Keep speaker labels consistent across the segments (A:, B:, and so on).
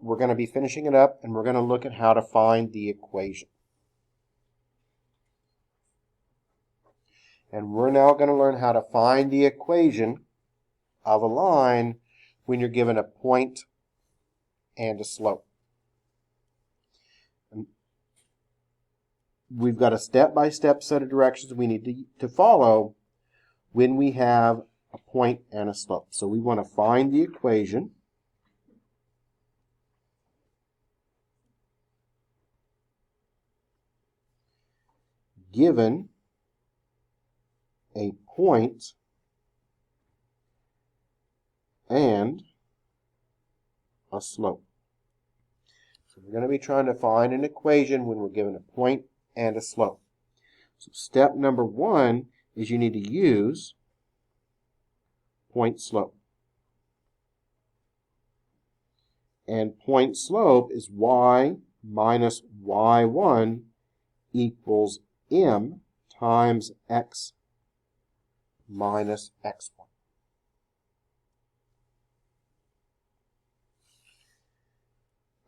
A: we're going to be finishing it up, and we're going to look at how to find the equation. And we're now going to learn how to find the equation of a line when you're given a point and a slope. And we've got a step-by-step set of directions we need to follow when we have a point and a slope. So we want to find the equation given a point and a slope. So we're going to be trying to find an equation when we're given a point and a slope. So step number one is you need to use point slope. And point slope is y minus y1 equals m times x minus x1.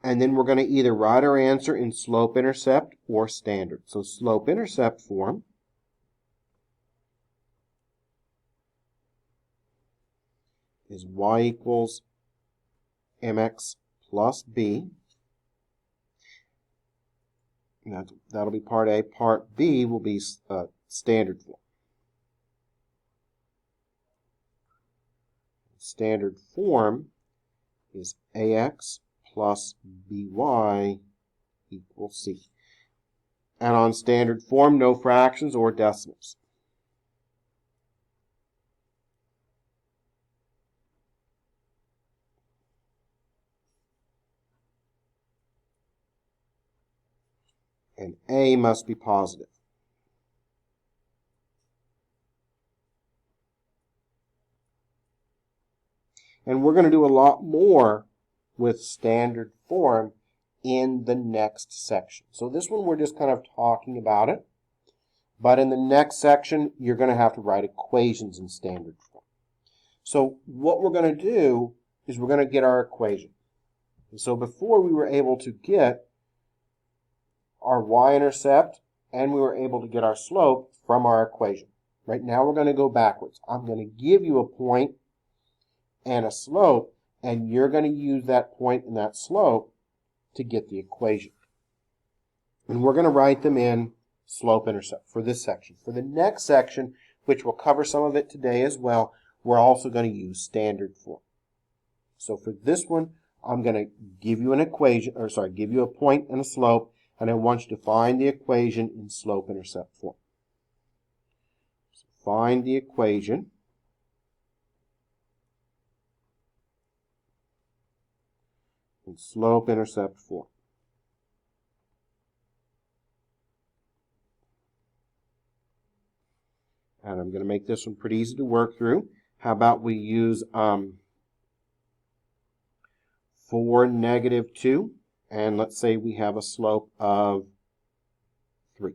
A: And then we're going to either write our answer in slope-intercept or standard. So slope-intercept form is y equals mx plus b. That'll be part A. Part B will be standard form. Standard form is ax plus by equals c. And on standard form, no fractions or decimals. And a must be positive. And we're going to do a lot more with standard form in the next section. So this one we're just kind of talking about it. But in the next section, you're going to have to write equations in standard form. So what we're going to do is we're going to get our equation. And so before we were able to get our y-intercept and we were able to get our slope from our equation. Right now we're going to go backwards. I'm going to give you a point and a slope, and you're going to use that point and that slope to get the equation. And we're going to write them in slope-intercept for this section. For the next section, which we'll cover some of it today as well, we're also going to use standard form. So for this one, I'm going to give you an equation, give you a point and a slope, and I want you to find the equation in slope-intercept form. So find the equation in slope-intercept form. And I'm going to make this one pretty easy to work through. How about we use 4, negative 2, and let's say we have a slope of 3.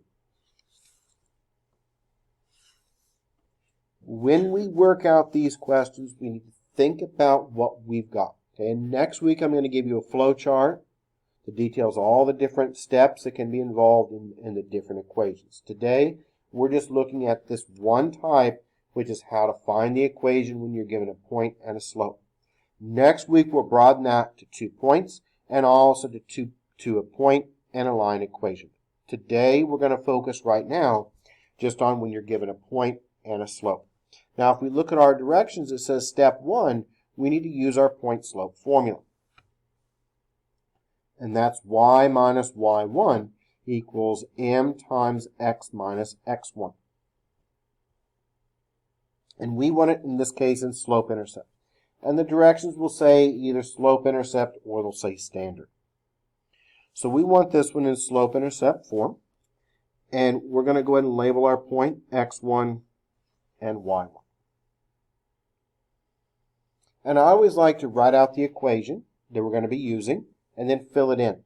A: When we work out these questions, we need to think about what we've got. Okay, and next week I'm going to give you a flow chart that details all the different steps that can be involved in the different equations. Today, we're just looking at this one type, which is how to find the equation when you're given a point and a slope. Next week, we'll broaden that to 2 points and also to a point and a line equation. Today, we're going to focus right now just on when you're given a point and a slope. Now, if we look at our directions, it says step 1, we need to use our point-slope formula. And that's y minus y1 equals m times x minus x1. And we want it, in this case, in slope-intercept. And the directions will say either slope-intercept or they'll say standard. So we want this one in slope-intercept form. And we're going to go ahead and label our point x1 and y1. And I always like to write out the equation that we're going to be using and then fill it in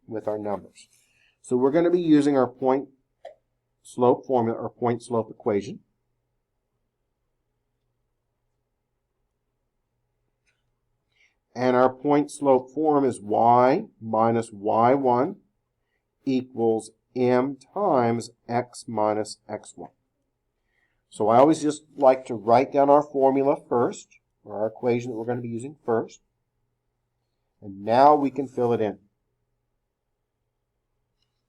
A: with our numbers. So we're going to be using our point slope formula or point slope equation. And our point slope form is y minus y1 equals m times x minus x1. So I always just like to write down our formula first, or our equation that we're going to be using first. And now we can fill it in.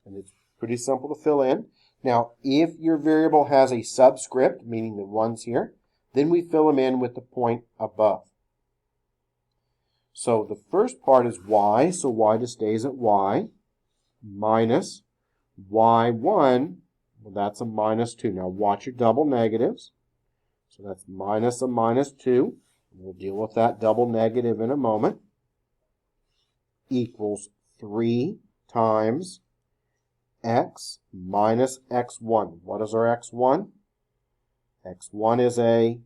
A: And it's pretty simple to fill in. Now, if your variable has a subscript, meaning the ones here, then we fill them in with the point above. So the first part is y, so y just stays at y, minus y1, well, that's a minus 2. Now watch your double negatives. So that's minus a minus 2. We'll deal with that double negative in a moment. Equals 3 times x minus x1. What is our x1? x1 is a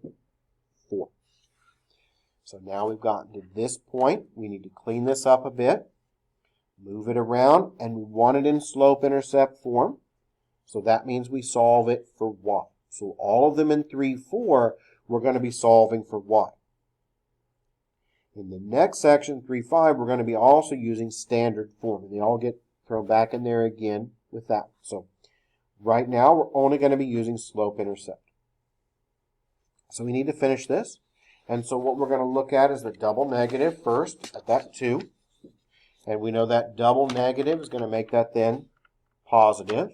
A: 4. So now we've gotten to this point. We need to clean this up a bit, move it around, and we want it in slope-intercept form. So that means we solve it for y. So all of them in 3, 4, we're going to be solving for y. In the next section, 3, 5, we're going to be also using standard form. And they all get thrown back in there again with that. So right now, we're only going to be using slope-intercept. So we need to finish this. And so what we're going to look at is the double negative first at that 2. And we know that double negative is going to make that then positive.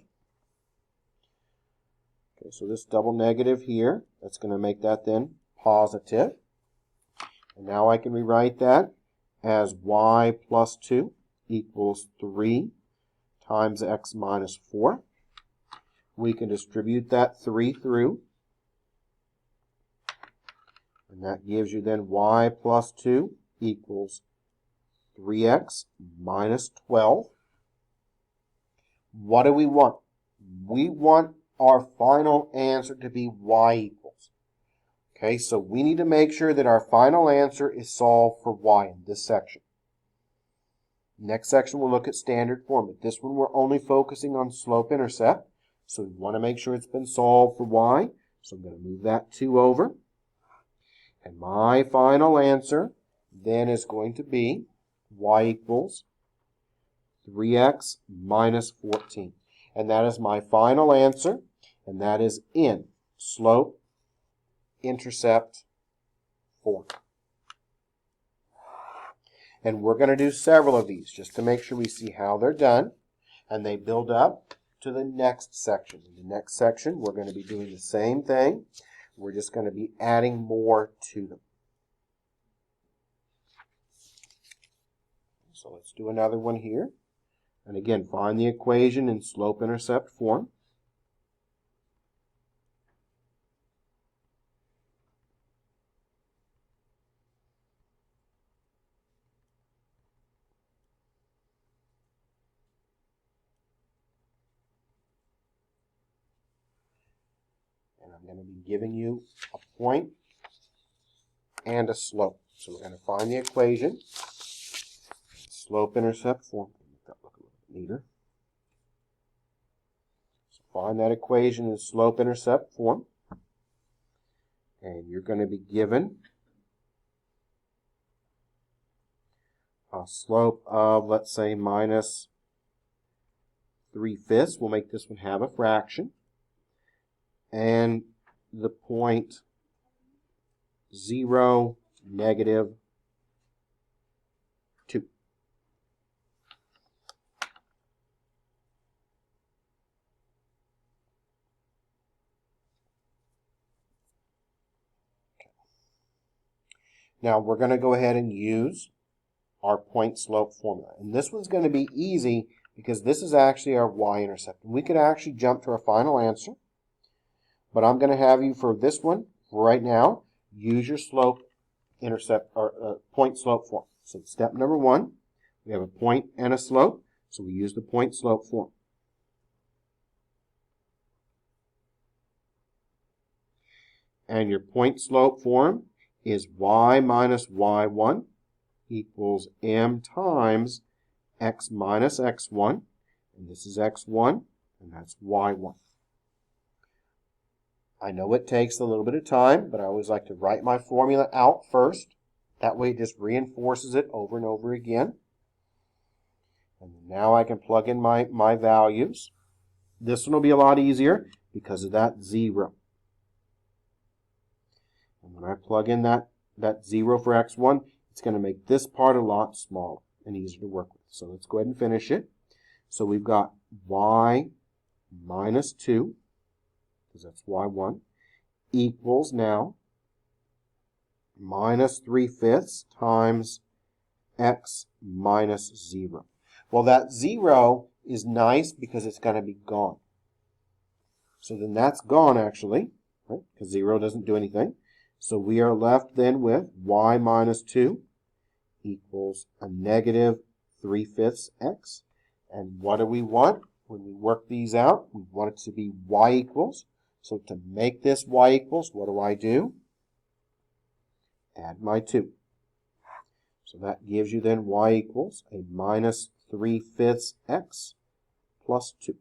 A: Okay, so this double negative here, that's going to make that then positive. And now I can rewrite that as y plus 2 equals 3 times x minus 4. We can distribute that 3 through. And that gives you then y plus 2 equals 3x minus 12. What do we want? We want our final answer to be y equals. Okay, so we need to make sure that our final answer is solved for y in this section. Next section we'll look at standard form, but this one we're only focusing on slope-intercept. So we want to make sure it's been solved for y. So I'm going to move that 2 over. And my final answer then is going to be y equals 3x minus 14. And that is my final answer, and that is in slope-intercept form. And we're going to do several of these just to make sure we see how they're done, and they build up to the next section. In the next section, we're going to be doing the same thing. We're just going to be adding more to them. So let's do another one here. And again, find the equation in slope-intercept form. And I'm going to be giving you a point and a slope. So we're going to find the equation. Slope-intercept form. Make that look a little bit neater. So find that equation in slope-intercept form. And you're going to be given a slope of, let's say, minus 3/5. We'll make this one have a fraction. And the point 0, negative 2. Now we're going to go ahead and use our point slope formula. And this one's going to be easy because this is actually our y-intercept. And we could actually jump to our final answer. But I'm going to have you for this one, right now, use your slope-intercept or point slope form. So step number 1, we have a point and a slope. So we use the point slope form. And your point slope form is y minus y1 equals m times x minus x1. And this is x1, and that's y1. I know it takes a little bit of time, but I always like to write my formula out first. That way it just reinforces it over and over again. And now I can plug in my values. This one will be a lot easier because of that 0. And when I plug in that 0 for x1, it's going to make this part a lot smaller and easier to work with. So let's go ahead and finish it. So we've got y minus 2, because that's y1, equals now minus 3/5 times x minus 0. Well, that 0 is nice because it's going to be gone. So then that's gone actually, right? Because 0 doesn't do anything. So we are left then with y minus 2 equals a negative 3/5 x. And what do we want? When we work these out, we want it to be y equals. So to make this y equals, what do? Add my 2. So that gives you then y equals a minus 3/5 x plus 2.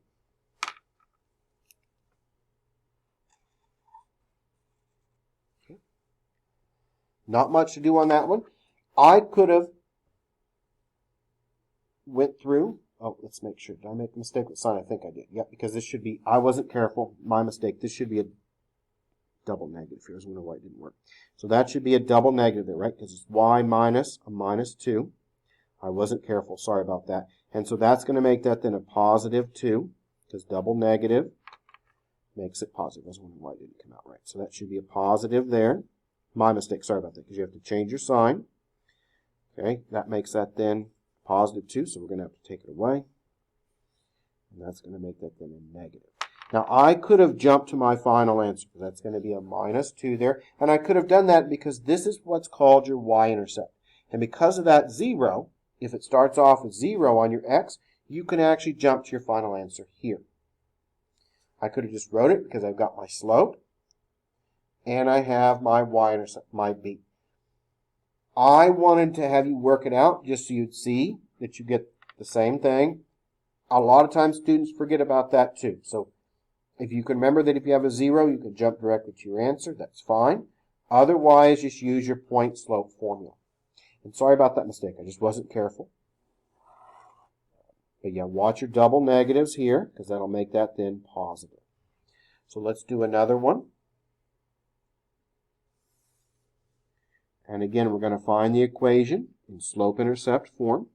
A: Okay. Not much to do on that one. I could have went through. Oh, let's make sure. Did I make a mistake with sign? I think I did. Yep, because this should be, I wasn't careful. My mistake. This should be a double negative. Here's why it didn't work. So that should be a double negative there, right? Because it's y minus a minus 2. I wasn't careful. Sorry about that. And so that's going to make that then a positive 2, because double negative makes it positive. I was wondering why it didn't come out right. So that should be a positive there. My mistake. Sorry about that, because you have to change your sign. Okay, that makes that then positive 2, so we're going to have to take it away. And that's going to make that then a negative. Now, I could have jumped to my final answer. That's going to be a minus 2 there. And I could have done that because this is what's called your y-intercept. And because of that 0, if it starts off with 0 on your x, you can actually jump to your final answer here. I could have just wrote it because I've got my slope. And I have my y-intercept, my b. I wanted to have you work it out just so you'd see that you get the same thing. A lot of times students forget about that too. So if you can remember that if you have a 0, you can jump directly to your answer. That's fine. Otherwise, just use your point slope formula. And sorry about that mistake. I just wasn't careful. But yeah, watch your double negatives here because that'll make that then positive. So let's do another one. And again, we're going to find the equation in slope-intercept form.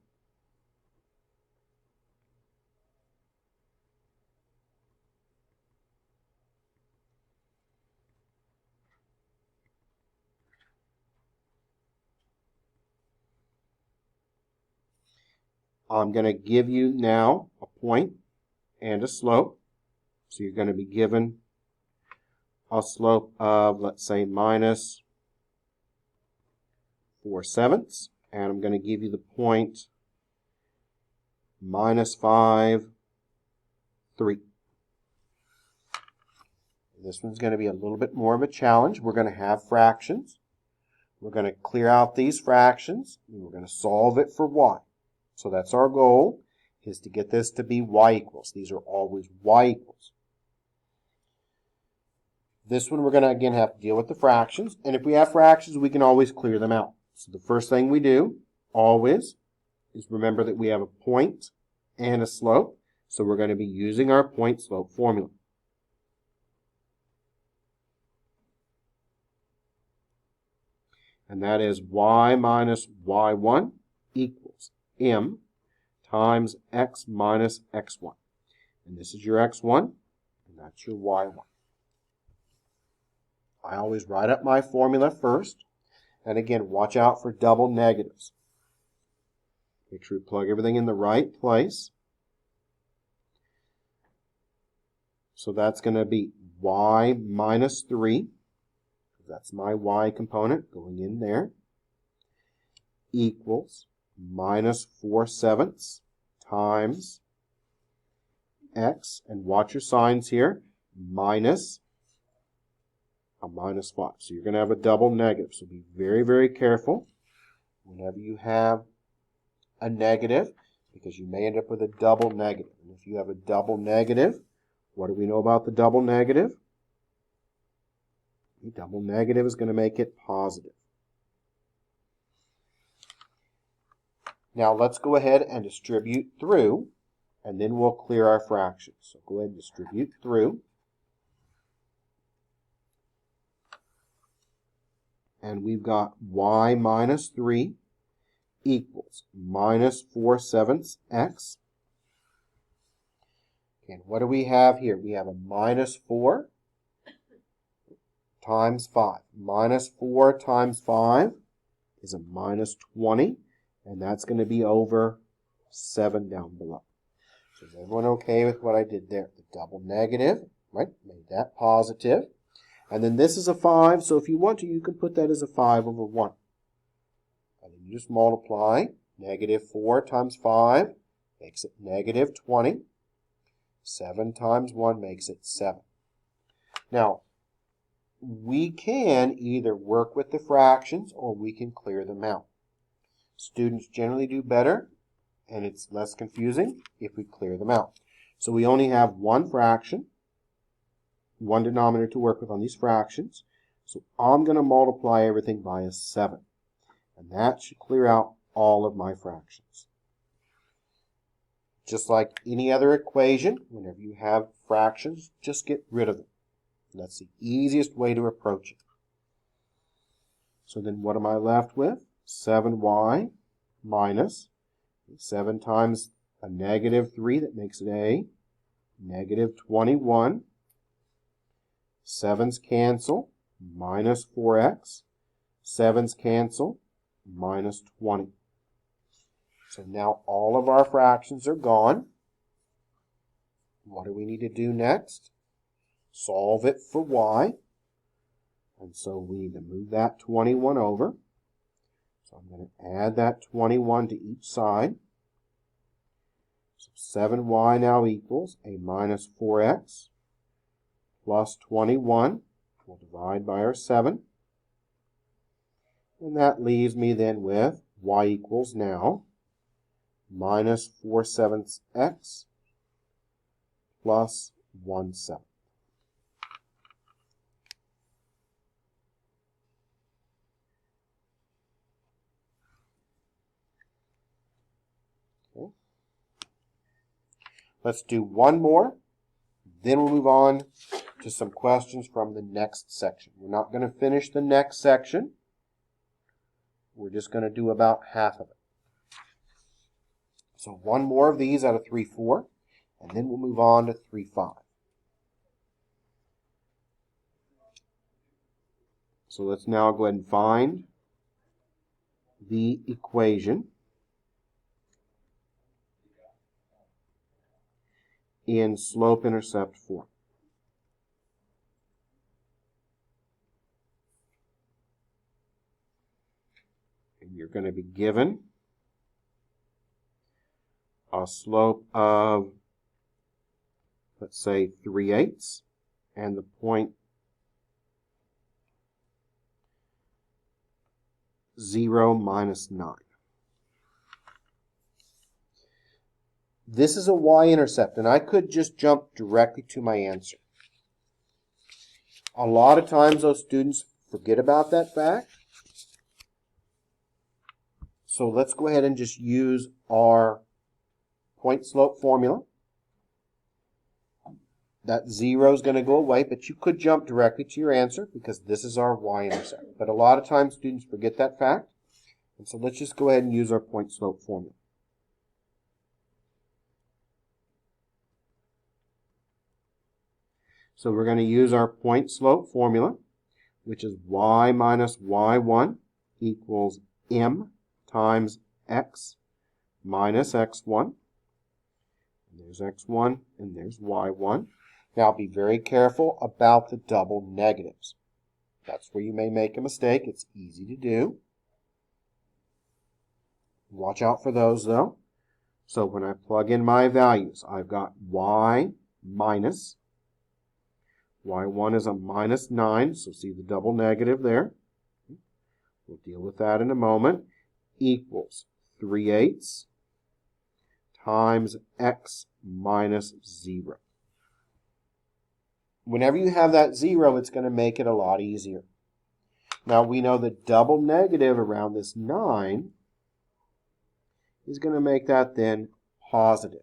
A: I'm going to give you now a point and a slope. So you're going to be given a slope of, let's say, minus 4/7. And I'm going to give you the point minus 5, 3. This one's going to be a little bit more of a challenge. We're going to have fractions. We're going to clear out these fractions, and we're going to solve it for y. So that's our goal, is to get this to be y equals. These are always y equals. This one we're going to, again, have to deal with the fractions. And if we have fractions, we can always clear them out. So the first thing we do, always, is remember that we have a point and a slope. So we're going to be using our point-slope formula. And that is y minus y1 equals m times x minus x1. And this is your x1, and that's your y1. I always write up my formula first. And again, watch out for double negatives. Make sure you plug everything in the right place. So that's going to be y minus 3. That's my y component going in there. Equals minus 4/7 times x. And watch your signs here. Minus a minus 5. So you're going to have a double negative. So be very, very careful whenever you have a negative, because you may end up with a double negative. And if you have a double negative, what do we know about the double negative? The double negative is going to make it positive. Now let's go ahead and distribute through, and then we'll clear our fractions. So go ahead and distribute through. And we've got y minus 3 equals minus 4/7 x. And what do we have here? We have a minus 4 times 5. Minus 4 times 5 is a minus 20, and that's going to be over 7 down below. So is everyone okay with what I did there? The double negative, right? Made that positive. And then this is a 5, so if you want to, you can put that as a 5 over 1. And then you just multiply. Negative 4 times 5 makes it negative 20. 7 times 1 makes it 7. Now, we can either work with the fractions or we can clear them out. Students generally do better, and it's less confusing if we clear them out. So we only have one fraction, one denominator to work with on these fractions. So I'm going to multiply everything by a 7. And that should clear out all of my fractions. Just like any other equation, whenever you have fractions, just get rid of them. That's the easiest way to approach it. So then what am I left with? 7y minus 7 times a negative 3, that makes it a negative 21. 7's cancel, minus 4x. 7's cancel, minus 20. So now all of our fractions are gone. What do we need to do next? Solve it for y. And so we need to move that 21 over. So I'm going to add that 21 to each side. So 7y now equals a minus 4x plus 21. We'll divide by our 7. And that leaves me then with y equals now minus 4/7 x plus 1/7. Okay. Let's do one more, then we'll move on to some questions from the next section. We're not going to finish the next section. We're just going to do about half of it. So one more of these out of 3-4, and then we'll move on to 3-5. So let's now go ahead and find the equation in slope-intercept form. And you're going to be given a slope of, let's say, 3/8, and the point 0 minus 9. This is a y-intercept, and I could just jump directly to my answer. A lot of times those students forget about that fact. So let's go ahead and just use our point slope formula. That 0 is going to go away, but you could jump directly to your answer because this is our y-intercept. But a lot of times students forget that fact. And so let's just go ahead and use our point slope formula. So we're going to use our point slope formula, which is y minus y1 equals m times x minus x1. And there's x1 and there's y1. Now be very careful about the double negatives. That's where you may make a mistake. It's easy to do. Watch out for those though. So when I plug in my values, I've got y minus. y1 is a minus 9, so see the double negative there. We'll deal with that in a moment. Equals 3/8 times x minus 0. Whenever you have that 0, it's going to make it a lot easier. Now we know the double negative around this 9 is going to make that then positive.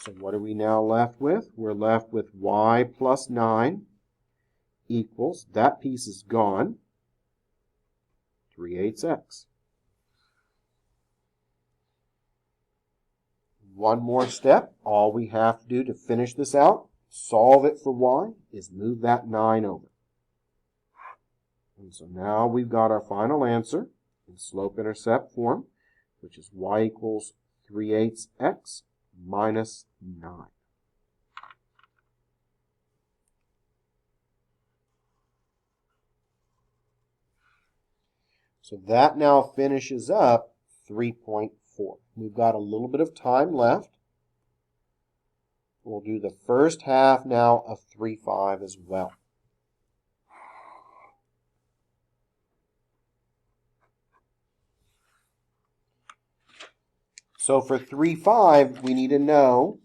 A: So what are we now left with? We're left with y plus 9 equals, that piece is gone, 3/8 x. One more step. All we have to do to finish this out, solve it for y, is move that 9 over. And so now we've got our final answer in slope-intercept form, which is y equals 3/8 x minus 9. So that now finishes up 3.4. We've got a little bit of time left. We'll do the first half now of 3.5 as well. So for 3.5, we need to know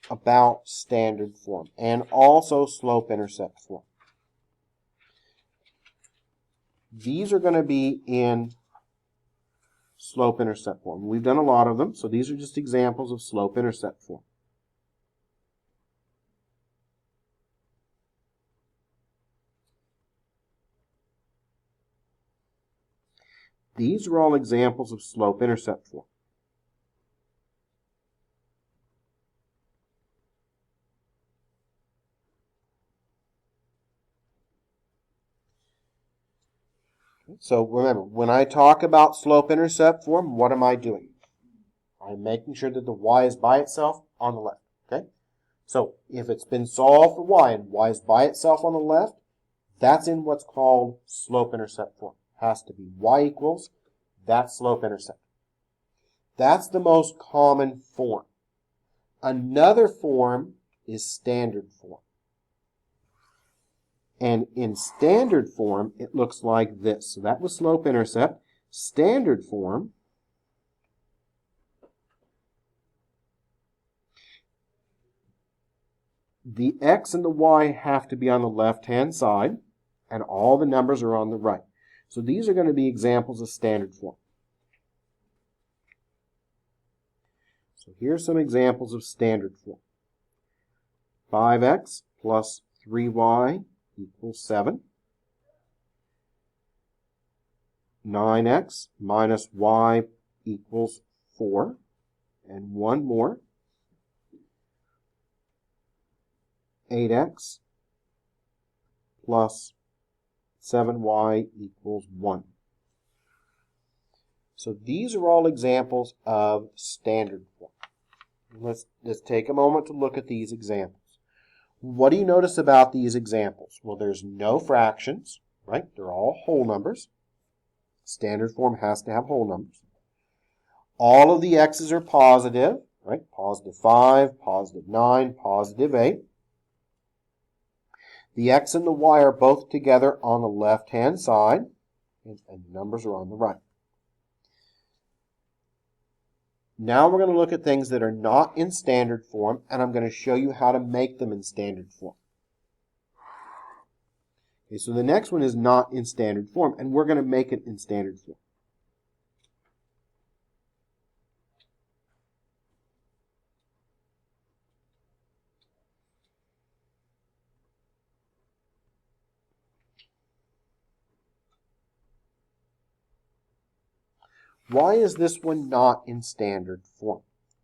A: about standard form and also slope-intercept form. These are going to be in slope-intercept form. We've done a lot of them, so these are just examples of slope-intercept form. These are all examples of slope-intercept form. So remember, when I talk about slope-intercept form, what am I doing? I'm making sure that the y is by itself on the left. Okay? So if it's been solved for y and y is by itself on the left, that's in what's called slope-intercept form. It has to be y equals that slope-intercept. That's the most common form. Another form is standard form. And in standard form, it looks like this. So that was slope-intercept. Standard form the x and the y have to be on the left-hand side, and all the numbers are on the right. So these are going to be examples of standard form. So here's some examples of standard form. 5x plus 3y equals 7. 9x minus y equals 4. And one more. 8x plus 7y equals 1. So these are all examples of standard form. Let's take a moment to look at these examples. What do you notice about these examples? Well, there's no fractions, right? They're all whole numbers. Standard form has to have whole numbers. All of the x's are positive, right? Positive 5, positive 9, positive 8. The x and the y are both together on the left-hand side, and the numbers are on the right. Now we're going to look at things that are not in standard form, and I'm going to show you how to make them in standard form. Okay, so the next one is not in standard form, and we're going to make it in standard form. Why is this one not in standard form?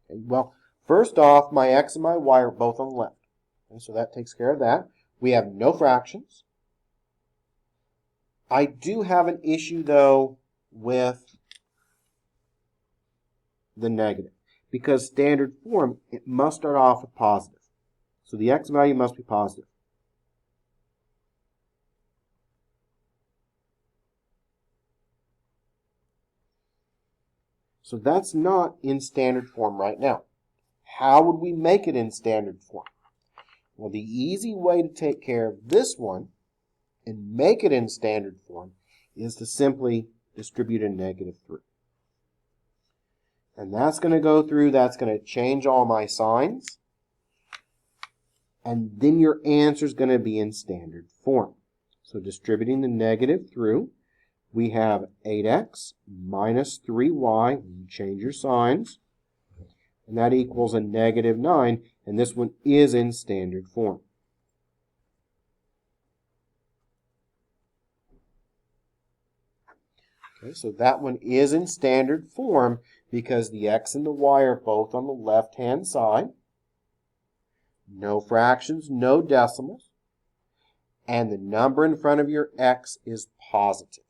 A: Okay, well, first off, my x and my y are both on the left. Okay, so that takes care of that. We have no fractions. I do have an issue, though, with the negative. Because standard form, it must start off with positive. So the x value must be positive. So that's not in standard form right now. How would we make it in standard form? Well, the easy way to take care of this one and make it in standard form is to simply distribute a -3. And that's going to go through, that's going to change all my signs. And then your answer is going to be in standard form. So distributing the negative through, we have 8x minus 3y, you change your signs, and that equals a negative 9, and this one is in standard form. Okay, so that one is in standard form because the x and the y are both on the left-hand side. No fractions, no decimals. And the number in front of your x is positive.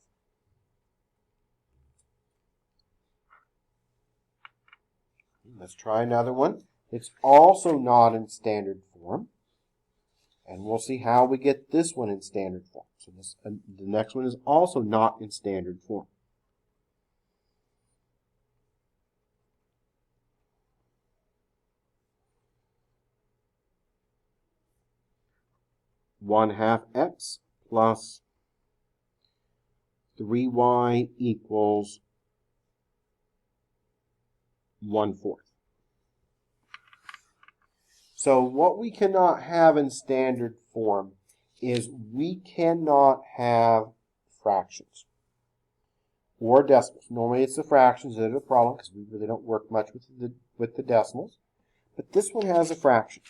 A: Let's try another one. It's also not in standard form. And we'll see how we get this one in standard form. So the next one is also not in standard form. One half x plus 3y equals 1/4. So what we cannot have in standard form is we cannot have fractions or decimals. Normally it's the fractions that are the problem because we really don't work much with the decimals. But this one has a fraction.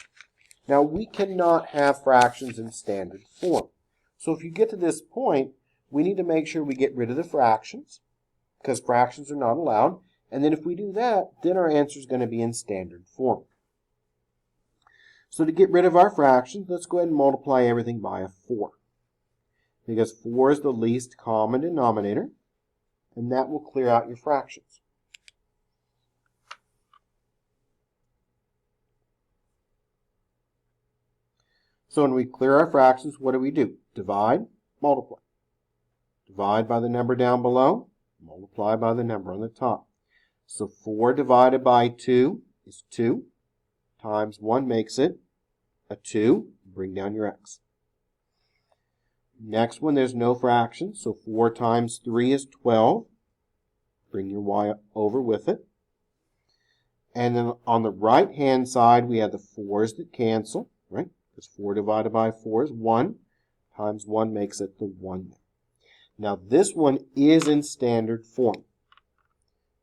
A: Now we cannot have fractions in standard form. So if you get to this point, we need to make sure we get rid of the fractions because fractions are not allowed. And then if we do that, then our answer is going to be in standard form. So to get rid of our fractions, let's go ahead and multiply everything by a 4. Because 4 is the least common denominator, and that will clear out your fractions. So when we clear our fractions, what do? Divide, multiply. Divide by the number down below, multiply by the number on the top. So 4 divided by 2 is 2, times 1 makes it a 2. Bring down your x. Next one, there's no fractions, so 4 times 3 is 12. Bring your y over with it. And then on the right-hand side, we have the 4's that cancel, right? Because 4 divided by 4 is 1, times 1 makes it the 1. Now this one is in standard form.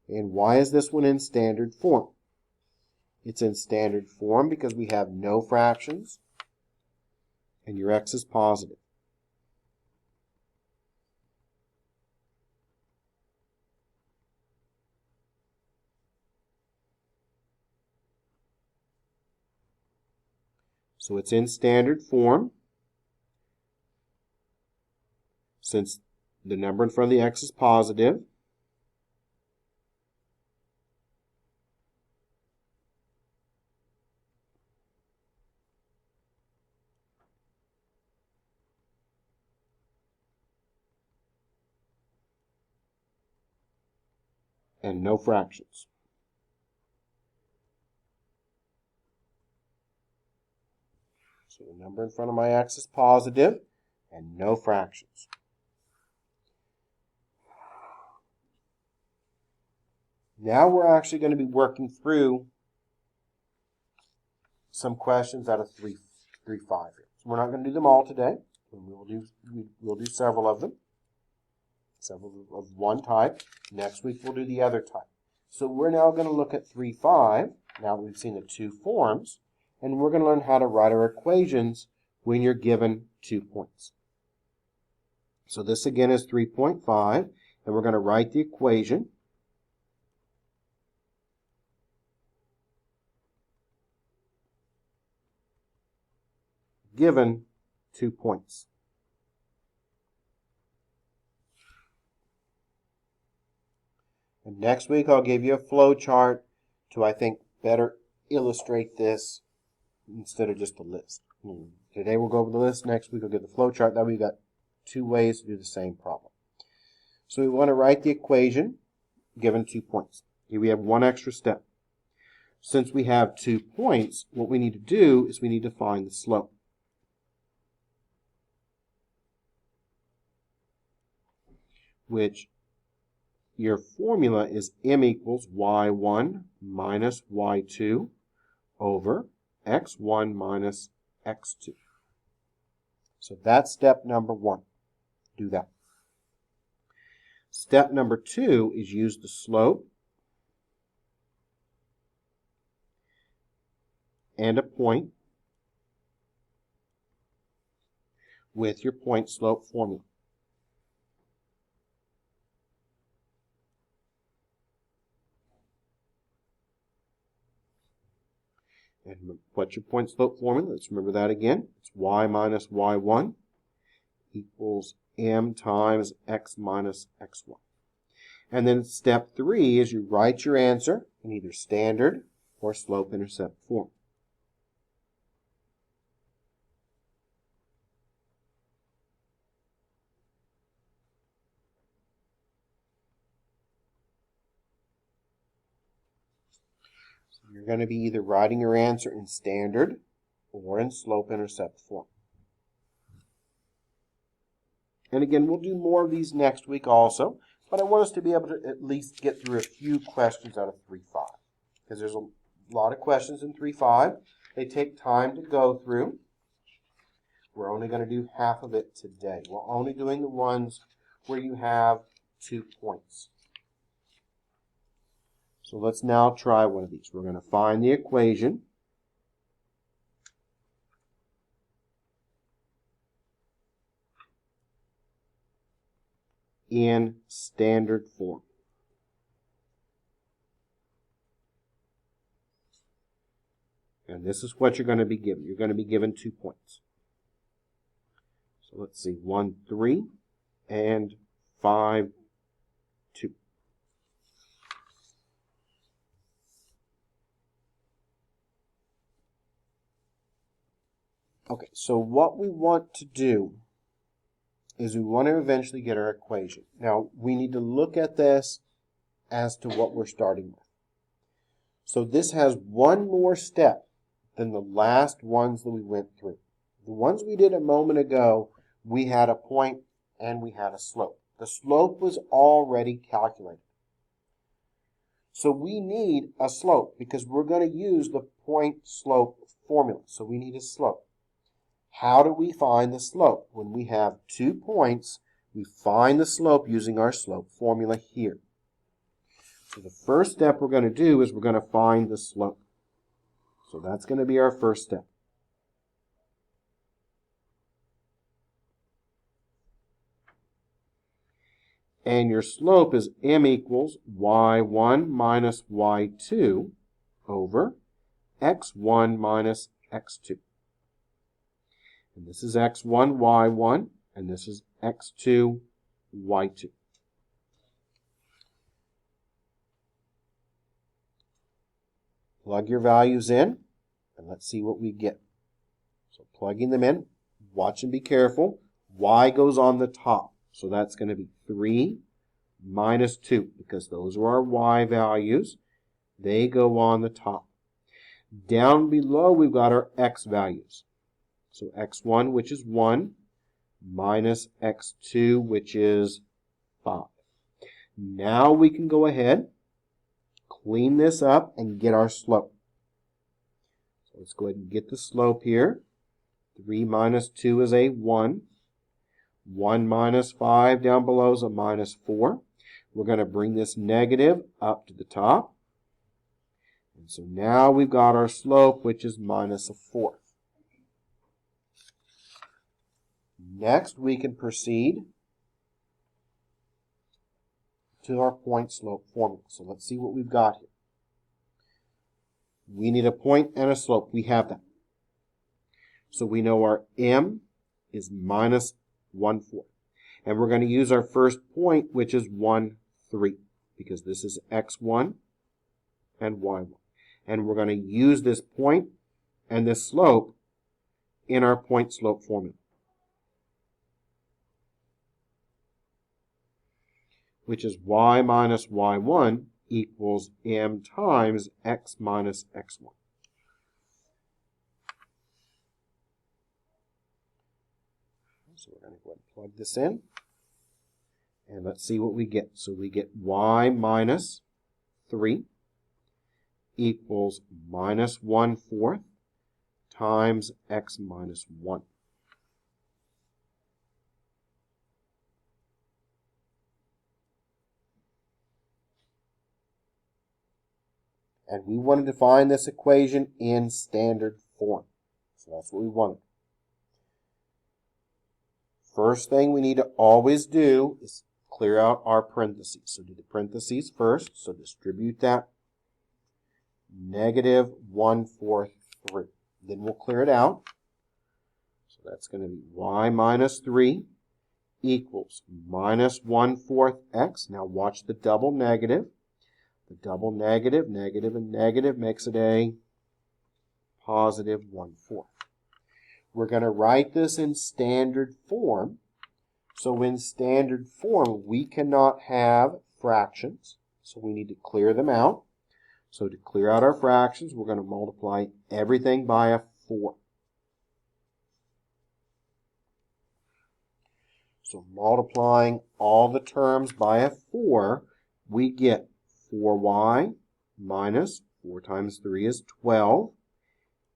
A: And why is this one in standard form? It's in standard form because we have no fractions, and your x is positive. So it's in standard form since the number in front of the x is positive. And no fractions. So the number in front of my x is positive and no fractions. Now we're actually going to be working through some questions out of 3.5 here. So we're not going to do them all today. We'll do several of them. Several of one type. Next week we'll do the other type. So we're now going to look at 3.5. Now we've seen the two forms. And we're going to learn how to write our equations when you're given 2 points. So this again is 3.5, and we're going to write the equation. Given 2 points. And next week I'll give you a flow chart to, I think, better illustrate this instead of just a list. Today we'll go over the list. Next week we'll get the flow chart. That way we've got 2 ways to do the same problem. So we want to write the equation given 2 points. Here we have one extra step. Since we have 2 points, what we need to do is we need to find the slope. Which your formula is m equals y1 minus y2 over x1 minus x2. So that's step number 1. Do that. Step number 2 is use the slope and a point with your point slope formula. And what's your point slope formula? Let's remember that again. It's y minus y1 equals m times x minus x1. And then step 3 is you write your answer in either standard or slope-intercept form. So you're going to be either writing your answer in standard or in slope-intercept form. And again, we'll do more of these next week also, but I want us to be able to at least get through a few questions out of 3.5, because there's a lot of questions in 3.5. They take time to go through. We're only going to do half of it today. We're only doing the ones where you have 2 points. So let's now try one of these. We're going to find the equation. In standard form. And this is what you're going to be given. You're going to be given 2 points. So let's see, 1, 3, and 5, 2. Okay, so what we want to do is we want to eventually get our equation. Now, we need to look at this as to what we're starting with. So this has one more step than the last ones that we went through. The ones we did a moment ago, we had a point and we had a slope. The slope was already calculated. So we need a slope because we're going to use the point slope formula. So we need a slope. How do we find the slope? When we have 2 points, we find the slope using our slope formula here. So the first step we're going to do is we're going to find the slope. So that's going to be our first step. And your slope is m equals y1 minus y2 over x1 minus x2. And this is x1, y1, and this is x2, y2. Plug your values in, and let's see what we get. So plugging them in, watch and be careful. Y goes on the top, so that's going to be 3 minus 2, because those are our y values. They go on the top. Down below, we've got our x values. So x1, which is 1, minus x2, which is 5. Now we can go ahead, clean this up, and get our slope. So let's go ahead and get the slope here. 3 minus 2 is a 1. 1 minus 5 down below is a minus 4. We're going to bring this negative up to the top. And so now we've got our slope, which is minus a 4. Next, we can proceed to our point slope formula. So let's see what we've got here. We need a point and a slope. We have that. So we know our m is minus 1/4. And we're going to use our first point, which is 1, 3, because this is x1 and y1. And we're going to use this point and this slope in our point slope formula, which is y minus y1 equals m times x minus x1. So we're going to go ahead and plug this in, and let's see what we get. So we get y minus 3 equals minus 1/4 times x minus 1. And we wanted to find this equation in standard form. So that's what we wanted. First thing we need to always do is clear out our parentheses. So do the parentheses first. So distribute that. Negative 1/4 3. Then we'll clear it out. So that's going to be y minus 3 equals minus 1/4 x. Now watch the double negative. The double negative, negative, and negative makes it a positive 1/4. We're going to write this in standard form. So in standard form, we cannot have fractions. So we need to clear them out. So to clear out our fractions, we're going to multiply everything by a 4. So multiplying all the terms by a 4, we get 4y minus 4 times 3 is 12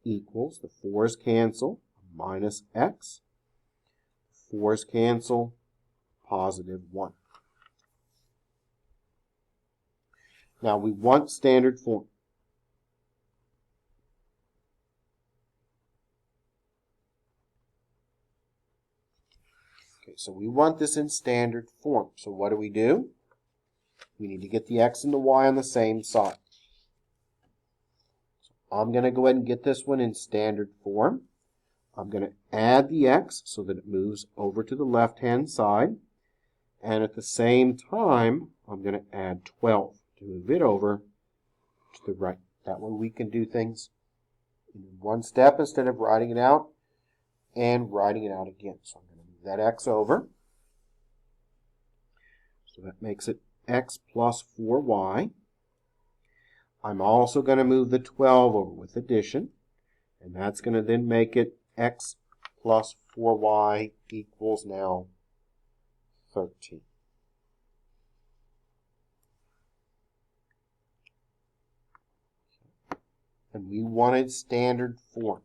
A: equals, the 4's cancel, minus x. 4's cancel, positive 1. Now we want standard form. Okay, so we want this in standard form. So what do? We need to get the x and the y on the same side. So I'm going to go ahead and get this one in standard form. I'm going to add the x so that it moves over to the left-hand side. And at the same time, I'm going to add 12 to move it over to the right. That way we can do things in one step instead of writing it out and writing it out again. So I'm going to move that x over. So that makes it x plus 4y. I'm also going to move the 12 over with addition. And that's going to then make it x plus 4y equals now 13. And we wanted standard form.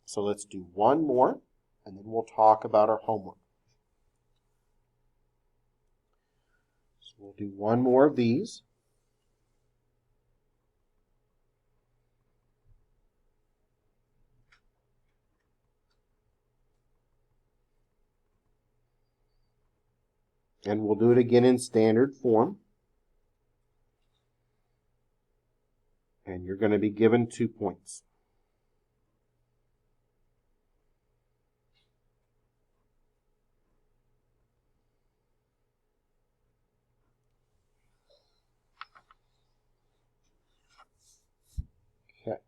A: So let's do one more, and then we'll talk about our homework. So we'll do one more of these. And we'll do it again in standard form. And you're going to be given 2 points. Okay,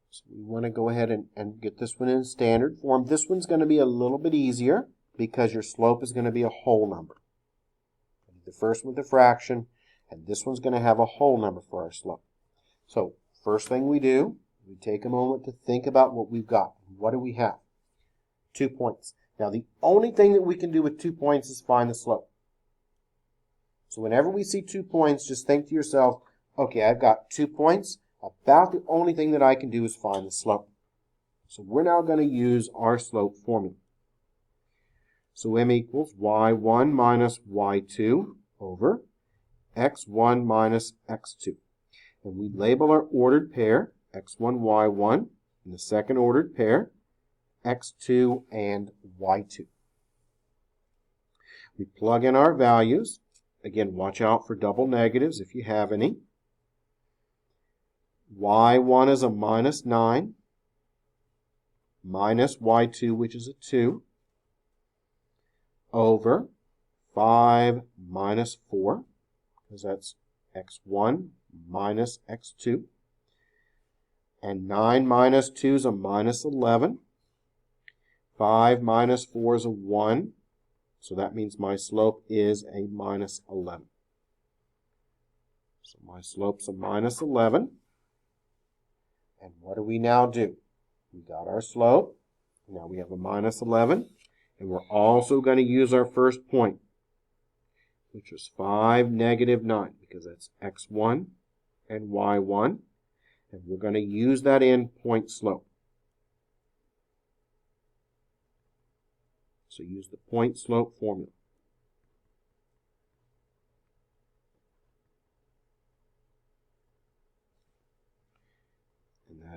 A: so we want to go ahead and get this one in standard form. This one's going to be a little bit easier because your slope is going to be a whole number. The first with a fraction, and this one's going to have a whole number for our slope. So first thing we do, we take a moment to think about what we've got. What do we have? 2 points. Now the only thing that we can do with 2 points is find the slope. So whenever we see 2 points, just think to yourself, okay, I've got 2 points. About the only thing that I can do is find the slope. So we're now going to use our slope formula. So m equals y1 minus y2 over x1 minus x2. And we label our ordered pair, x1, y1, and the second ordered pair, x2 and y2. We plug in our values. Again, watch out for double negatives if you have any. y1 is a minus 9, minus y2, which is a 2, over 5 minus 4, because that's x1 minus x2. And 9 minus 2 is a minus 11. 5 minus 4 is a 1. So that means my slope is a minus 11. So my slope's a minus 11. And what do we now do? We got our slope. Now we have a minus 11. And we're also going to use our first point, which is 5, negative 9, because that's x1 and y1. And we're going to use that in point slope. So use the point slope formula.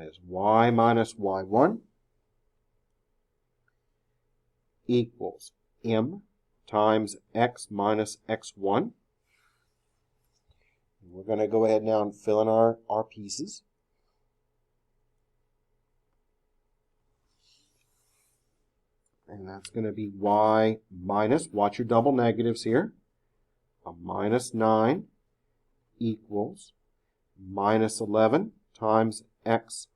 A: is y minus y1 equals m times x minus x1. We're going to go ahead now and fill in our pieces. And that's going to be y minus, watch your double negatives here, a minus 9 equals minus 11 times x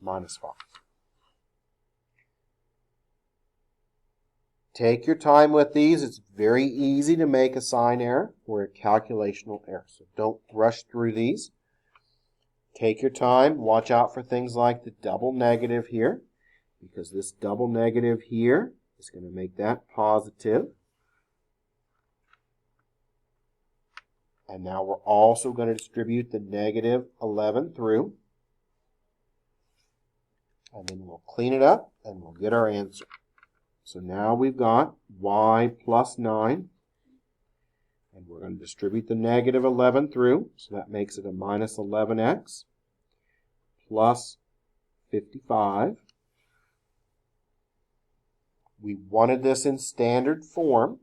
A: minus 5. Take your time with these. It's very easy to make a sign error or a calculational error. So don't rush through these. Take your time. Watch out for things like the double negative here, because this double negative here is going to make that positive. And now we're also going to distribute the negative 11 through. And then we'll clean it up and we'll get our answer. So now we've got y plus 9. And we're going to distribute the negative 11 through. So that makes it a minus 11x plus 55. We wanted this in standard form.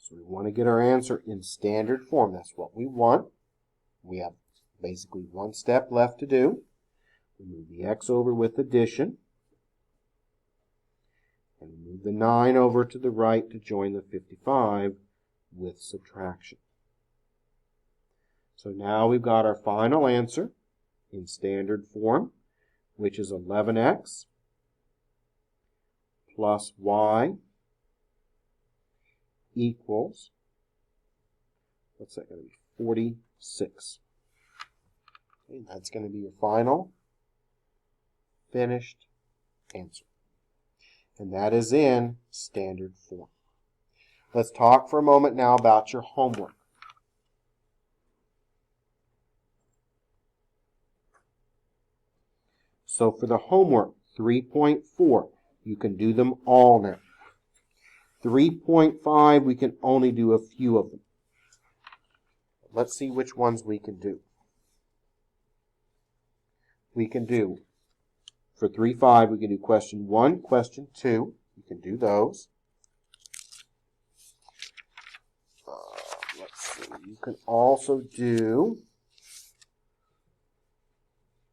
A: So we want to get our answer in standard form. That's what we want. We have basically one step left to do. We move the x over with addition. And we move the 9 over to the right to join the 55 with subtraction. So now we've got our final answer in standard form, which is 11x plus y equals, what's that going to be, 46. Okay, that's going to be your final finished answer. And that is in standard form. Let's talk for a moment now about your homework. So for the homework, 3.4, you can do them all now. 3.5, we can only do a few of them. Let's see which ones we can do. We can do, for 3.5, we can do question 1, question 2. You can do those. Let's see, you can also do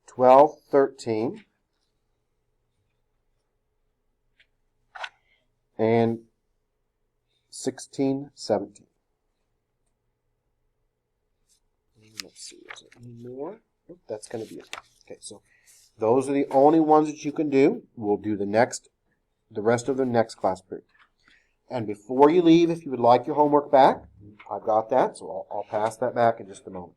A: 12, 13, and 16, 17. Let's see, is there any more? Nope, that's going to be it. Okay, so those are the only ones that you can do. We'll do the rest of the next class period. And before you leave, if you would like your homework back, I've got that, so I'll pass that back in just a moment.